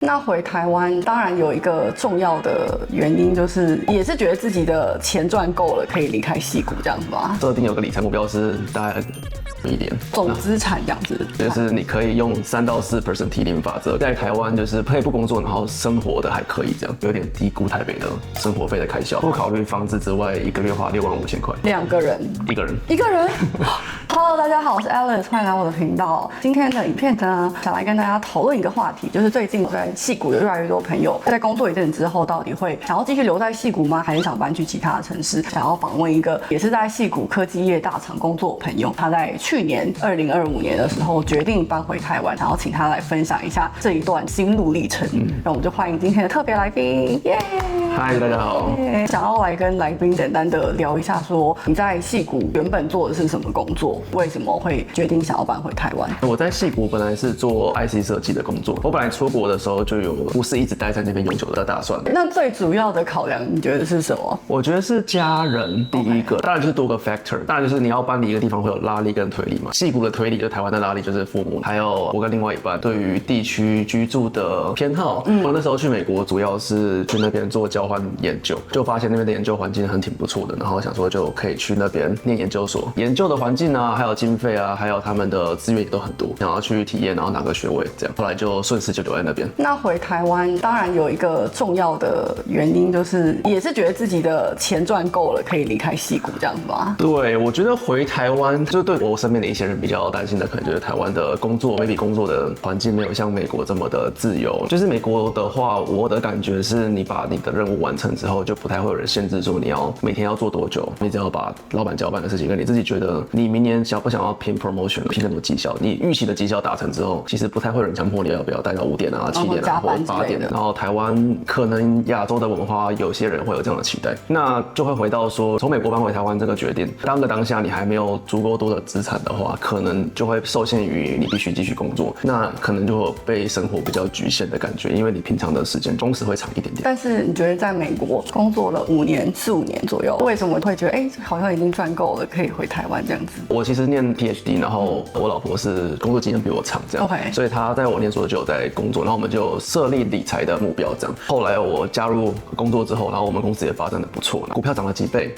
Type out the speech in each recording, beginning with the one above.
那回台湾当然有一个重要的原因，就是也是觉得自己的钱赚够了，可以离开矽谷这样子吧。设定有个理财目标是大概1年总资产这样子，就是你可以用3到4% 提领法则，在台湾就是可以不工作，然后生活的还可以这样，有点低估台北的生活费的开销。不考虑房子之外，一个月花65000块。2个人，一个人。Hello， 大家好，我是 Alice， 欢迎来我的频道。今天的影片呢，想来跟大家讨论一个话题，就是最近在矽谷有越来越多朋友在工作一阵子之后，到底会想要继续留在矽谷吗？还是想搬去其他的城市？想要访问一个也是在矽谷科技业大厂工作的朋友，他在去年2025年的时候决定搬回台湾，然后请他来分享一下这一段心路历程。那我们就欢迎今天的特别来宾，耶！嗨，大家好。想要来跟来宾简单的聊一下，说你在矽谷原本做的是什么工作？为什么会决定想要搬回台湾？我在矽谷本来是做 IC 设计的工作，我本来出国的时候就有不是一直待在那边永久的打算。那最主要的考量，你觉得是什么？我觉得是家人第一个，当然就是多个 factor， 当然就是你要搬离一个地方会有拉力跟推力嘛。矽谷的推力就是台湾的拉力，就是父母，还有我跟另外一半对于地区居住的偏好。我那时候去美国主要是去那边做交换研究，就发现那边的研究环境挺不错的，然后想说就可以去那边念研究所，研究的环境啊，还有经费啊，还有他们的资源也都很多，想要去体验，然后拿个学位这样，后来就顺势就留在那边。那回台湾当然有一个重要的原因，就是也是觉得自己的钱赚够了，可以离开矽谷这样子吧。对，我觉得回台湾就对我身边的一些人比较担心的，可能就是台湾的工作 maybe 工作的环境没有像美国这么的自由。就是美国的话，我的感觉是你把你的任务完成之后，就不太会有人限制说你要每天要做多久，你只要把老板交办的事情跟你自己觉得你明年想不想要拼 promotion， 拼什么绩效，你预期的绩效达成之后，其实不太会有人强迫你要不要待到5点啊、7点啊或8点。然后台湾可能亚洲的文化，有些人会有这样的期待，那就会回到说从美国搬回台湾这个决定，当下你还没有足够多的资产的话，可能就会受限于你必须继续工作，那可能就会被生活比较局限的感觉，因为你平常的时间工时会长一点点。但是你觉得在美国工作了4、5年左右，为什么会觉得好像已经赚够了，可以回台湾这样子？我其实念 PhD， 然后我老婆是工作经验比我长，这样， OK， 所以她在我念书就有在工作，然后我们就设立理财的目标，这样。后来我加入工作之后，然后我们公司也发展的不错，股票涨了几倍。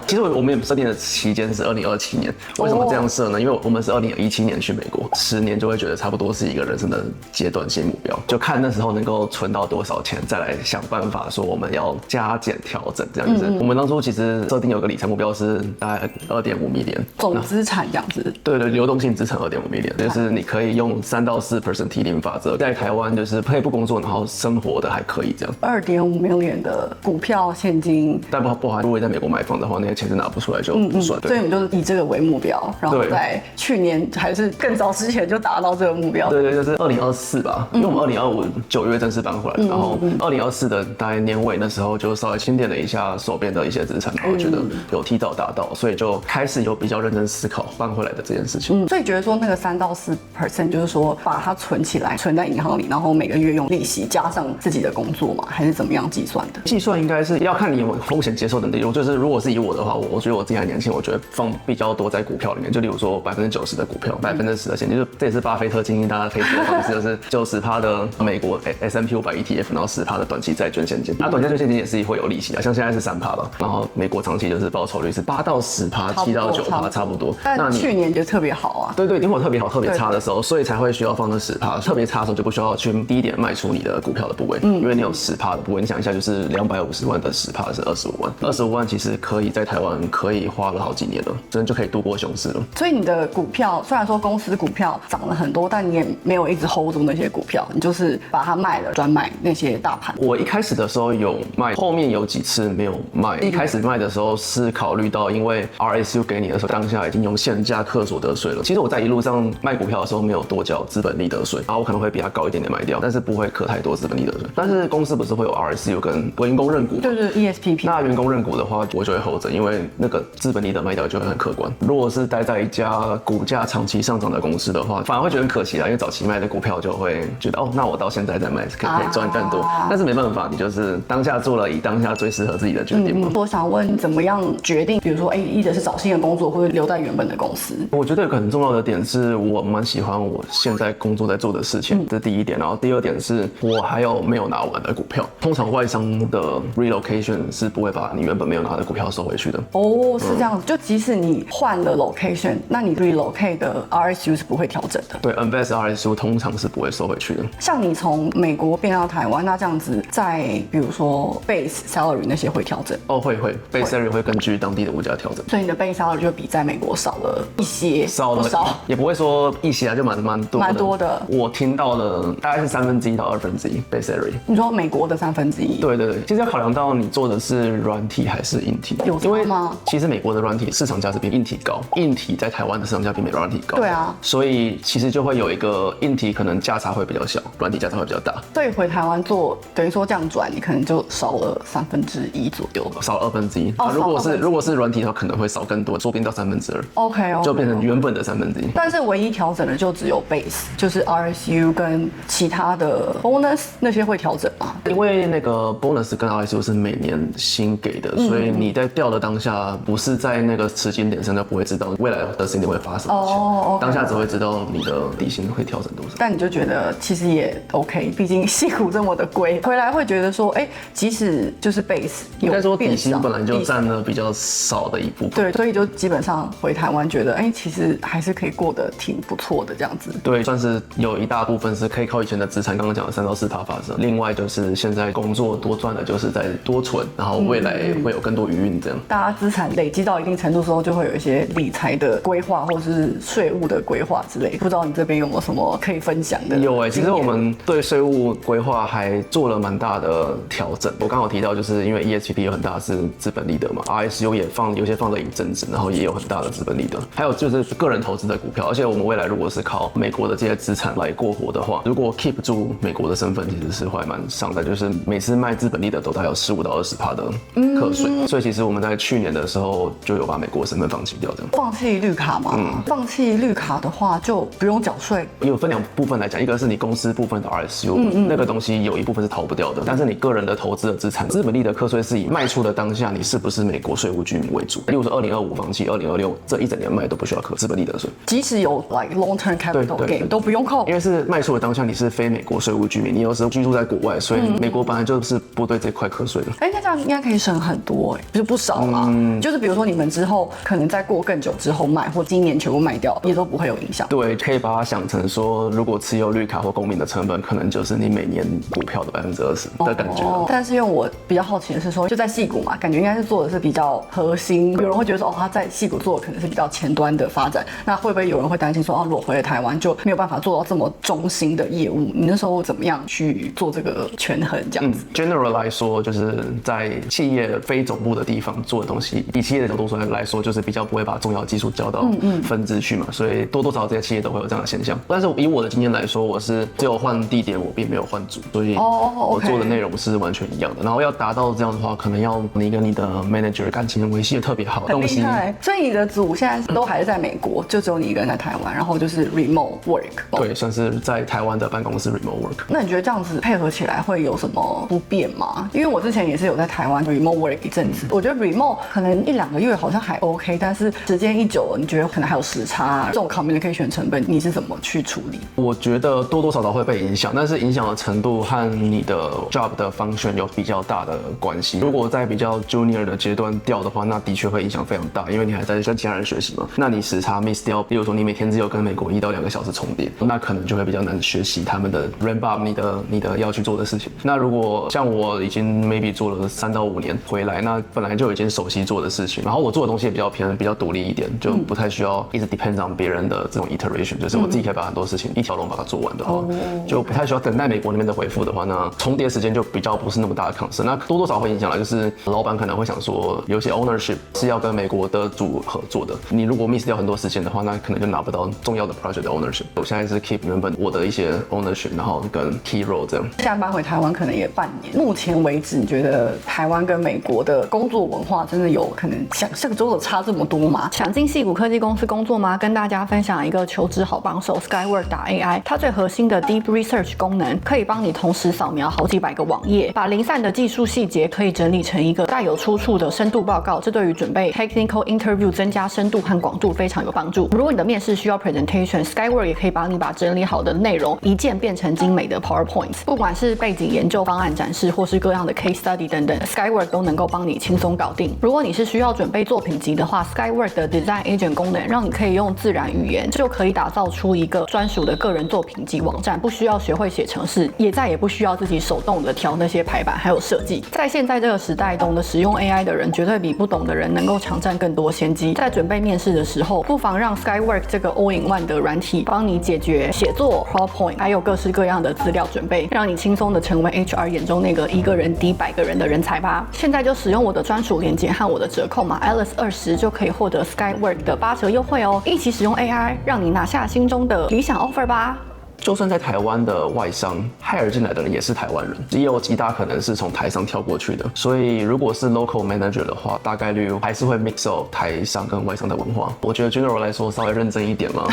其实我们设定的期间是2027年，为什么这样设呢？因为我们是2017年去美国，10年就会觉得差不多是一个人生的阶段性目标，就看那时候能够存到多少钱，再来想办法说我们要加减调整，这样就是。我们当初其实设定有个理财目标是大概2.5 million 总资产这样子。对，流动性资产2.5 million， 就是你可以用3到4% 提领法则，在台湾就是可以不工作，然后生活的还可以这样。2.5 million 的股票现金，但不含如果在美国买房的话，那些钱是拿不出来就不算。所以你就是以这个为目标，然后在去年还是更早之前就达到这个目标。对，就是2024吧，因为我们2025 9月正式搬回来，然后2024的大概年尾那时候就稍微清点了一下手边的一些资产，然后觉得有提早达到，所以就开始有比较认真思考搬回来的这件事情。所以觉得说那个3到4%，就是说把它存起来，存在银行里，然后每个月用利息加上自己的工作嘛，还是怎么样计算的？计算应该是要看你有没有风险接受能力。就是如果是以我的话，我觉得我自己还年轻，我觉得放比较多在股票里面，就例如说90%的股票，10%的现金，就是这也是巴菲特建议大家可以做的方式，就是90%的美国 S&P 500 ETF， 然后10%的短期债券现金。那短期债券现金也是会有利息的，像现在是3%吧，然后美国长期就是报酬率是8到10%、7到9%，差不多。但去年就特别好啊。对，一定会有特别好、特别差的时候，所以才会需要放那10%。特别差的时候就不需要去低点卖出你的股票的部位，因为你有10%的部位。你想一下，就是250万的10%是25万，25万其实可以在台湾可以花了好几年了，真的就可以度过熊市了。所以你的股票虽然说公司股票涨了很多，但你也没有一直 hold 住那些股票，你就是把它卖了，转买那些大盘。我一开始的时候有卖，后面有几次没有卖。一开始卖的时候是考虑到，因为 RSU 给你的时候，当下已经用现价课所得税了。其实我在一路上卖股票的时候没有多缴资本利得税，然后我可能会比它高一点点卖掉，但是不会课太多资本利得税。但是公司不是会有 RSU 跟员工认股？对，ESPP。那员工认股的话，我就会 hold 着，因为那个资本利得卖掉就会很可观。如果是待在一家股价长期上涨的公司的话，反而会觉得很可惜啦，因为早期卖的股票就会觉得哦，那我到现在再卖可以赚更多，但是没办法，你就是当下做了以当下最适合自己的决定嘛。我想问，怎么样决定？比如说，一直是找新的工作，或者留在原本的公司？我觉得有个很重要的点是，我蛮喜欢我现在工作在做的事情，这第一点。然后第二点是我还有没有拿完的股票。通常外商的 relocation 是不会把你原本没有拿的股票收回去的。哦，是这样子。就即使你换了 location，那你 relocate 的 RSU 是不会调整的。对 ，invest RSU 通常是不会收回去的。像你从美国变到台湾，那这样子，在比如说 base salary 那些会调整？哦，会 base salary 会根据当地的物价调整。所以你的 base salary 就比在美国少了一些，少了不少，也不会说一些啊，就蛮多的。蛮多的。我听到了大概是1/3到1/2 base salary。你说美国的1/3？对，其实要考量到你做的是软体还是硬体，有差吗？其实美国的软体市场价是比硬体高，硬体在台湾的市场价比美国软体高。对啊，所以其实就会有一个硬体可能价差会比较小，软体价差会比较大。所以回台湾做，等于说这样转，你可能就少了1/3左右，少了1/2。哦，如果是软体的话，可能会少更多，说不定到2/3。OK，就变成原本的1/3。但是唯一调整的就只有 base， 就是 RSU 跟其他的 bonus 那些会调整吗？因为那个 bonus 跟 RSU 是每年新给的，所以你在调的当下，不是在那个时间点上，就不会知道未来的时间点会发生什么事情。哦，当下只会知道你的底薪会调整多少。但你就觉得其实也 OK， 毕竟矽谷这么的贵，回来会觉得说，即使就是 base 应该说底薪变少本来就占了比较少的一部分。对，所以就基本上回台湾觉得，其实还是可以过得挺不错的这样子。对，算是有一大部分是可以靠以前的资产，刚刚讲的3到4%发生。另外就是现在工作多赚的，就是在多存，然后未来会有更多余韵这样。大家资产累积到一定程度之后，就会有一些理财的规划或是税务的规划之类。不知道你这边有没有什么可以分享的？有其实我们对税务规划还做了蛮大的调整。我刚好提到，就是因为 ESPP 有很大的是资本利得嘛 ，RSU 也有些放了一阵子，然后也有很大的资本利得。还有就是个人投资的股票，而且我们未来如果是靠美国的这些资产来过活的话，如果 keep 住美国的身份，其实是会蛮伤的，就是每次卖资本利得都大概有15%到20%的课税。所以其实我们在去年的时候就有把美国的身份放弃掉，这样。放弃绿卡吗？放弃绿卡的话就不用缴税。有分2部分来讲，一个是你公司部分的 RSU，那个东西有一部分是逃不掉的，但是你个人的投资的资产，资本利得课税是以卖出的当下你是不是美国税务居民为主。例如说2025放弃，2026这一整年卖都不需要课资本利得税，即使有 like long term capital gain 都不用扣，因为是卖出的当下你是非美国税务居民，你有时候居住在国外，所以美国本来就是不对这块课税的。那这样应该可以省很多就是不少嘛。就是比如说你们之后可能再过更久之后卖，或今年全部卖掉，也都不会有影响。对，可以把它想成说，如果持有绿卡或公民的成本，可能就是你每年股票的20%的感觉。但是因为我比较好奇的是说，就在矽谷嘛，感觉应该是做的是比较核心。有人会觉得说，他在矽谷做的可能是比较前端的发展，那会不会有人会担心说，如果回了台湾就没有办法做到这么中心的业务？你那时候怎么样去做这个权衡这样子？General 来说，就是在企业非总部的地方做的东西，以企业的角度来说，就是比较不会把重要技术交到分支去嘛，所以多多少少这些企业都会有这样的现象。但是以我的经验来说，我是只有换地点，我并没有换组，所以我做的内容是完全一样的。然后要达到这样的话，可能要你跟你的 manager 感情维系的特别好，很厉害。所以你的组现在都还是在美国，就只有你一个人在台湾，然后就是 remote work。对，算是在台湾的办公室 remote work。那你觉得这样子配合起来会有什么不便吗？因为我之前也是有在台湾 remote work 一阵子，我觉得 remote 可能1-2个月好像还 OK， 但是时间一久了，你觉得可能还有时差，这种 communication 成本你是怎么去处理？我觉得多多少少会被影响，但是影响的程度和你的 job 的 function 有比较大的关系。如果在比较 junior 的阶段调的话，那的确会影响非常大，因为你还在跟其他人学习嘛。那你时差 miss 掉，比如说你每天只有跟美国1到2个小时重叠，那可能就会比较难学习他们的 ramp up 你的要去做的事情。那如果像我已经 maybe 做了3到5年回来，那本来就已经熟悉做的事情，然后我做的东西也比较独立一点，就不太需要一直 depend on 别人的这种 iteration， 就是我自己可以把很多事情一条龙把它做完的话，就不太需要等待美国那边的回复的话，那重叠时间就比较不是那么大的 concern。那多多少会影响了，就是老板可能会想说，有些 ownership 是要跟美国的组合作的，你如果 miss 掉很多时间的话，那可能就拿不到重要的 project 的 ownership。我现在是 keep 原本我的一些 ownership， 然后跟 key role 这样。现在搬回台湾可能也半年，目前为止，你觉得台湾跟美国的工作作文化真的有可能想象中的差这么多吗？想进矽谷科技公司工作吗？跟大家分享一个求职好帮手 Skywork.ai， 它最核心的 Deep Research 功能可以帮你同时扫描好几百个网页，把零散的技术细节可以整理成一个带有出处的深度报告，这对于准备 Technical Interview 增加深度和广度非常有帮助。如果你的面试需要 Presentation，Skywork 也可以帮你把整理好的内容一键变成精美的 PowerPoint， 不管是背景研究、方案展示，或是各样的 Case Study 等等 ，Skywork 都能够帮你轻松搞定。如果你是需要准备作品集的话 ，Skywork 的 Design Agent 功能让你可以用自然语言就可以打造出一个专属的个人作品集网站，不需要学会写程式，也再也不需要自己手动的调那些排版还有设计。在现在这个时代，懂得使用 AI 的人绝对比不懂的人能够抢占更多先机。在准备面试的时候，不妨让 Skywork 这个 All-in-One 的软体帮你解决写作、PowerPoint 还有各式各样的资料准备，让你轻松的成为 HR 眼中那个一个人敌100个人的人才吧。现在就使用我的专属链接和我的折扣码 Alice20就可以获得 Skywork 的8折优惠哦！一起使用 AI， 让你拿下心中的理想 offer 吧。就算在台湾的外商hire进来的人也是台湾人，也有极大可能是从台商跳过去的。所以如果是 local manager 的话，大概率还是会 mix up 台商跟外商的文化。我觉得 general 来说稍微认真一点嘛。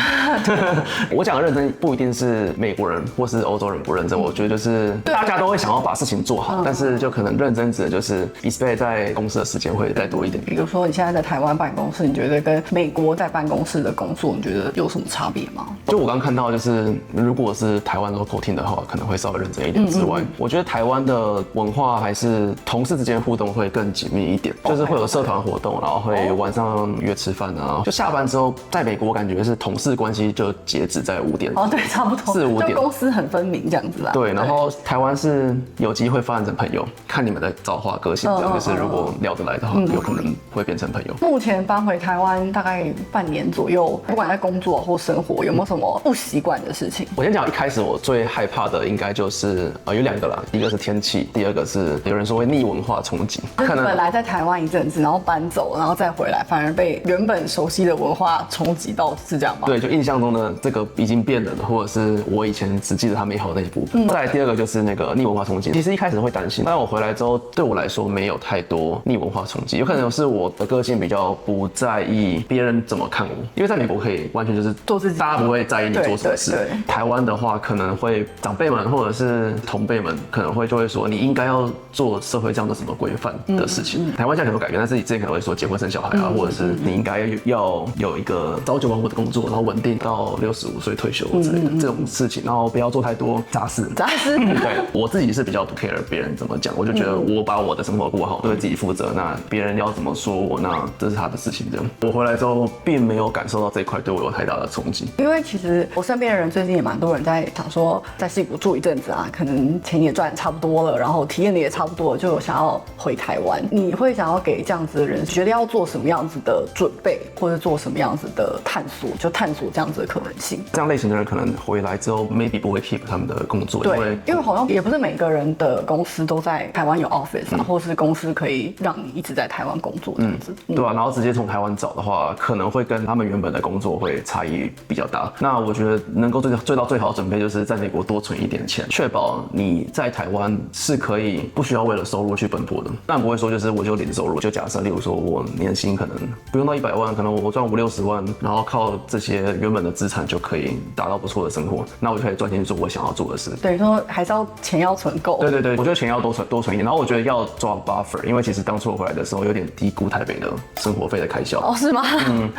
我讲的认真不一定是美国人或是欧洲人不认真，我觉得就是大家都会想要把事情做好，但是就可能认真指的就是 expect 在公司的时间会再多一点。比如说你现在在台湾办公室，你觉得跟美国在办公室的工作，你觉得有什么差别吗？就我刚看到，就是如果是台湾 local team 的话，可能会稍微认真一点之外，我觉得台湾的文化还是同事之间互动会更紧密一点，就是会有社团活动，然后会晚上约吃饭啊。就下班之后，在美国我感觉是同事关系就截止在5点。哦，对，差不多4、5点，就公司很分明这样子啦。对，然后台湾是有机会发展成朋友，看你们的造化个性，这样就是如果聊得来的话，有可能会变成朋友。目前搬回台湾大概半年左右，不管在工作或生活，有没有什么不习惯的事情？我先讲一开始我最害怕的应该就是有2个啦，一个是天气，第2个是有人说会逆文化冲击。可能本来在台湾一阵子，然后搬走，然后再回来，反而被原本熟悉的文化冲击到，是这样吗？对，就印象中的这个已经变了的，或者是我以前只记得它美好的那一部分。再来第2个就是那个逆文化冲击。其实一开始会担心，但我回来之后，对我来说没有太多逆文化冲击，有可能是我的个性比较不在意别人怎么看我，因为在美国可以完全就是做自己，大家不会在意你做什么事。台湾的话可能会长辈们或者是同辈们可能会就会说你应该要做社会上的什么规范的事情。台湾现在很多改变，但是你之前可能会说结婚生小孩啊，或者是你应该要有一个朝9晚5的工作，然后稳定到65岁退休之类的这种事情，然后不要做太多杂事。对，我自己是比较不 care 别人怎么讲，我就觉得我把我的生活过好，对自己负责，那别人要怎么说我，那这是他的事情。这样，我回来之后并没有感受到这一块对我有太大的冲击。因为其实我身边的人最近也蛮多人在想说，在矽谷住一阵子啊，可能钱也赚差不多了，然后体验的也差不多了，就有想要回台湾。你会想要给这样子的人，觉得要做什么样子的准备，或者做什么样子的探索，就探索这样子的可能性？这样类型的人可能回来之后 maybe 不会 keep 他们的工作，对，因为好像也不是每个人的公司都在台湾有 office 啊，或是公司可以让你一直在台湾工作这样子。对啊，然后直接从台湾找的话，可能会跟他们原本的工作会差异比较大。那我觉得能够做到最好的准备，就是在美国多存一点钱，确保你在台湾是可以不需要为了收入去奔波的。但不会说就是我就零收入，就假设例如说我年薪可能不用到100万，可能我赚50、60万，然后靠这些原本的资产就可以达到不错的生活，那我就可以赚钱去做我想要做的事。等于说还是要钱要存够。对，我觉得钱要多存一点，然后我觉得要抓 buffer， 因为其实当初我回来的时候有点低估台北的生活费的开销。哦，是吗？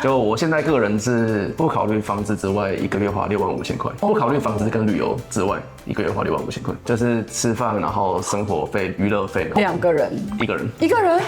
就我现在个人是不考虑房子之外，一个月花65000块，不考虑房子跟旅游之外，一个月花65000块，就是吃饭，然后生活费、娱乐费。2个人？1个人。1个人？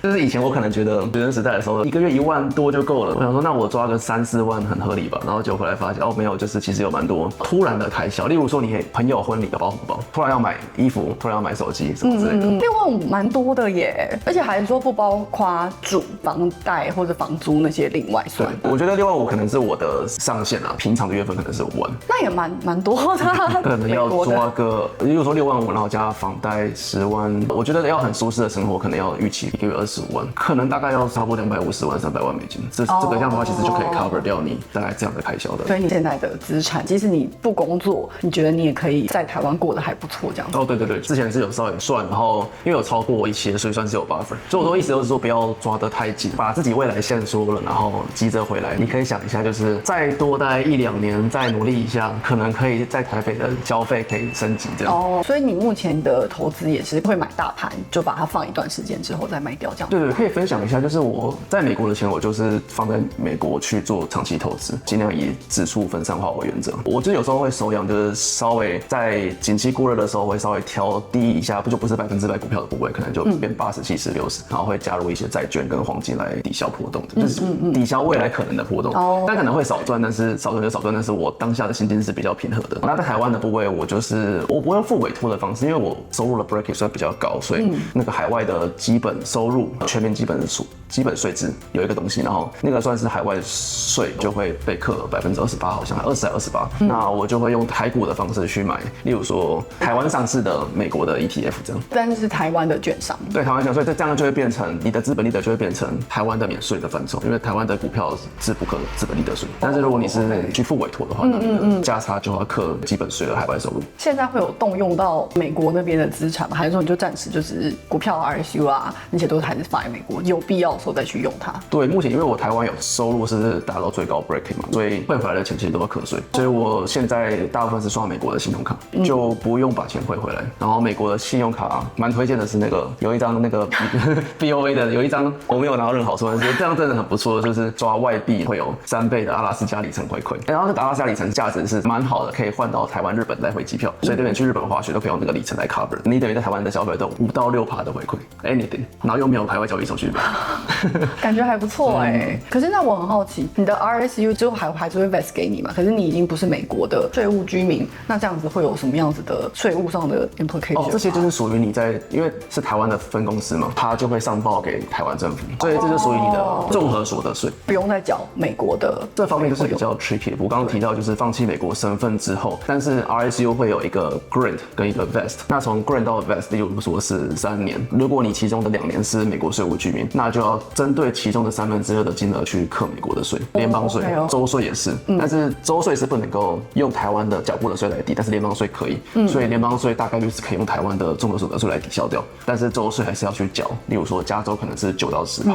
就是以前我可能觉得学生时代的时候，一个月1万多就够了。我想说，那我抓个3、4万很合理吧？然后就回来发现，没有，就是其实有蛮多突然的开销，例如说你朋友婚礼要包红包，突然要买衣服，突然要买手机什么之类的。6万5蛮多的耶，而且还说不包括住房贷或者房租那些另外算。我觉得6万5可能是我的上限啊，平常的月份可能是5万。那也蛮多的。能要抓个，例如说6万5，然后加房贷10万，我觉得要很舒适的生活，可能要预期1个月25万，可能大概要差不多250万、300万美金。这个样的话，其实就可以 cover 掉你大概这样的开销的。所以你现在的资产，即使你不工作，你觉得你也可以在台湾过得还不错这样子。哦，对，之前是有稍微算，然后因为有超过一些，所以算是有 buffer。所以我说意思就是说，不要抓得太紧，把自己未来限缩了，然后急着回来。你可以想一下，就是再多大概1-2年，再努力一下，可能可以在台北的消费可以升级这样。哦，所以你目前的投资也是会买大盘，就把它放一段时间之后再卖掉这样。对，可以分享一下，就是我在美国的钱，我就是放在美国去做长期投资，尽量以指数分散化为原则。我就有时候会手痒，就是稍微在景气过热的时候，会稍微调低一下，不是100%股票的部位，可能就变80、70、60，然后会加入一些债券跟黄金来抵消波动，就是抵消未来可能的波动。但可能会少赚，但是少赚就少赚，但是我当下的心境是比较平和的。那在台湾的部位，我不会用付委托的方式，因为我收入的 bracket 算比较高，所以那个海外的基本收入、全民基本税制有一个东西，然后那个算是海外税就会被课28%，好像20还28。那我就会用台股的方式去买，例如说台湾上市的美国的 ETF 这样。但是台湾的券商。对，台湾券，所以这样就会变成你的资本利得就会变成台湾的免税的范畴，因为台湾的股票是不课资本利得税。但是如果你是去付委托的话，那你的价差就要课基本税的海外收入。现在会有动用到美国那边的资产吗？还是说你就暂时就是股票 RSU 啊那些都还是放在美国，有必要的时候再去用它？对，目前因为我台湾有收入是达到最高 bracket 嘛，所以汇回来的钱其实都要课税，所以我现在大部分是刷美国的信用卡，就不用把钱汇回来。然后美国的信用卡蛮推荐的是有一张那个 BOA 的，有一张我没有拿到任何好处，但是这样真的很不错，就是抓外币会有3倍的阿拉斯加里程回馈，然后这阿拉斯加里程价值是蛮好的，可以换到台湾、日本来回机票，所以对面去日本滑雪都可以用这个里程来 cover， 你等于在台湾的消费都有5到6%的回馈 ，anything， 然后又没有海外交易手续费，感觉还不错可是那我很好奇，你的 RSU 之后还是会 vest 给你嘛？可是你已经不是美国的税务居民，那这样子会有什么样子的税务上的 implication？ 这些就是属于你在，因为是台湾的分公司嘛，它就会上报给台湾政府，所以这就属于你的综合所得税，不用再缴美国的。这方面就是比较 tricky。我刚刚提到就是放弃美国身份之后，但是 RSU 会有一个 grant 跟一个 vest， 那从 grant 到 vest， 例如说是3年，如果你其中的2年是美国税务居民，那就要针对其中的2/3的金额去课美国的税，联邦税、州税也是，但是州税是不能够用台湾的缴过的税来抵，但是联邦税可以，所以联邦税大概率是可以用台湾的综合所得税来抵消掉，但是州税还是要去缴，例如说加州可能是9到10%，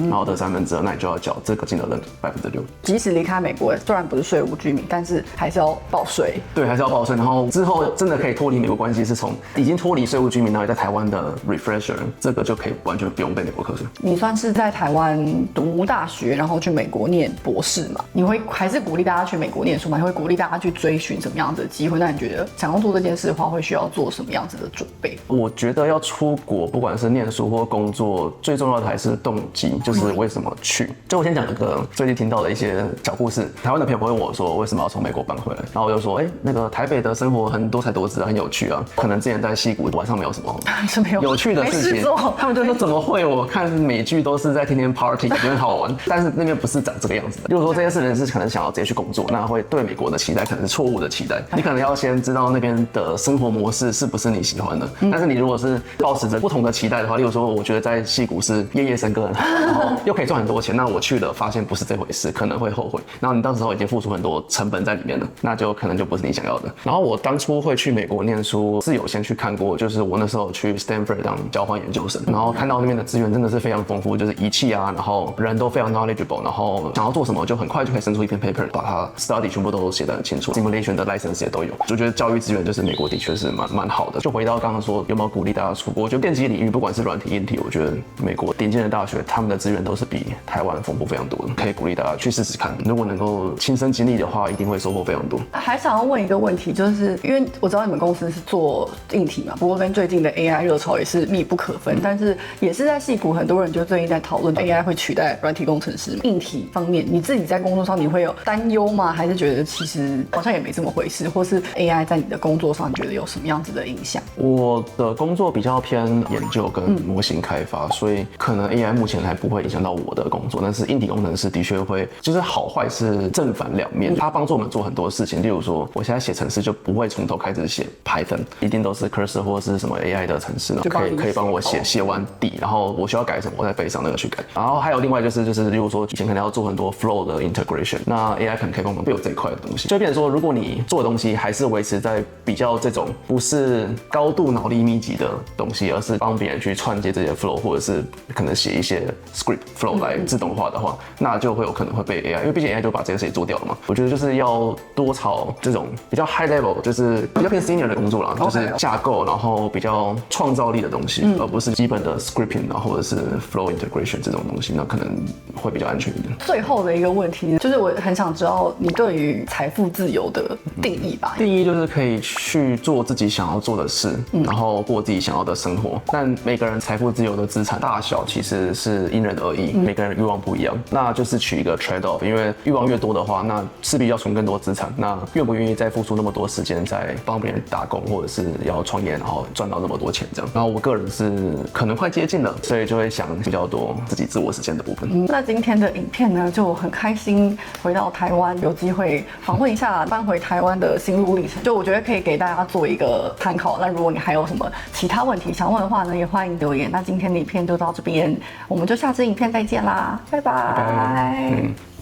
然后的2/3，那你就要缴这个金额的6%。即使离开美国，虽然不是税务居民，但是还是要报税。对，还是要报税。然后之后真的可以脱离美国关系，是从已经脱离税务居民，然后在台湾的 refresher， 这个就可以完全不用被美国课税。你算是在台湾读大学，然后去美国念博士嘛？你会还是鼓励大家去美国念书吗？你会鼓励大家去追寻什么样子的机会？那你觉得想要做这件事的话，会需要做什么样子的准备？我觉得要出国，不管是念书或工作，最重要的还是动机，就是为什么去。就我先讲一个最近听到的一些小故事。台湾的朋友问我说，为什么要从美国搬回来？然后我就说，那个台北的生活很多彩多姿，很有趣啊。可能之前在矽谷晚上没有什么有趣的事情，他们就说怎么会？我看美剧都是在天天 party， 觉得很好玩。但是那边不是长这个样子的。如果说这件事情是可能想要直接去工作，那会对美国的期待可能是错误的期待。你可能要先知道那边的生活模式是不是你喜欢的。但是你如果是抱持着不同的期待的话，例如说我觉得在矽谷是夜夜笙歌，然后又可以赚很多钱，那我去了发现不是这回事，可能会后悔。然后你到时候已经付出很多成本在里面了，那就可能就不是你想要的。然后我当初会去美国念书是有先去看过，就是我那时候去 Stanford 当交换研究生，然后看到那边的资源真的是非常丰富，就是仪器啊，然后人都非常 knowledgeable， 然后想要做什么就很快就可以生出一篇 paper， 把它 study 全部都写得很清楚 ，simulation 的 license 也都有。就觉得教育资源就是美国的确是蛮好的。就回到刚刚说有没有鼓励大家出国，我觉得电机领域不管是软体硬体，我觉得美国顶尖的大学他们的资源都是比台湾丰富非常多的，可以鼓励大家去试试看。如果能够亲身经历的话，一定会收获非常多。还想要问一个问题，就是因为我知道你们公司是做硬体嘛，不过跟最近的 AI 热潮也是密不可分，但是也是在矽谷很多人就最近在讨论 AI 会取代软体工程师。硬体方面，你自己在工作上你会有担忧吗？还是觉得其实好像也没这么回事？或是 AI 在你的工作上，你觉得有什么样子的影响？我的工作比较偏研究跟模型开发，所以可能 AI 目前还不会影响到我的工作，但是硬体工程师的确会，就是好坏是正反两面。它帮助我们做很多事情，例如说我现在写程式就不会从头开始写 Python， 一定都是 Cursor 或是什么 AI 的程式呢，可以帮我写完底，然后我需要改什么，我再背上那个去改。然后还有另外就是例如说以前可能要做很多 flow 的 integration， 那 AI 可能可以帮忙有这一块的东西，就变成说，如果你做的东西还是维持在比较这种不是高度脑力密集的东西，而是帮别人去串接这些 flow， 或者是可能写一些 script flow 来自动化的话，那就会有可能会被 AI， 因为毕竟 AI 就把这个事情做掉了嘛。我觉得就是要多朝这种比较 high level， 就是比较偏 senior 的工作啦，就是架构，然后比较创造力的东西，而不是基本的 scripting 啊，或者是 flow integration 这种东西，那可能会比较安全一点。最后的一个问题就是，我很想知道你对于财富自由的定义吧。定义就是可以去做自己想要做的事，然后过自己想要的生活。但每个人财富自由的资产大小其实是因人而异，每个人欲望不一样，那就是取一个 trade off， 因为欲望越多的话，那势必要存更多资产，那愿不愿意再付出那么多时间在帮别人打工，或者是要创业，然后赚到那么多钱这样。然后我个人是可能快接近了，所以就会想比较多自己自我实现的部分。那今天的影片呢，就很开心回到台湾，有机会访问一下搬回台湾的心路历程，就我觉得可以给大家做一个参考。那如果你还有什么其他问题想问的话呢，也欢迎留言。那今天的影片就到这边，我们就下支影片再见啦，拜拜。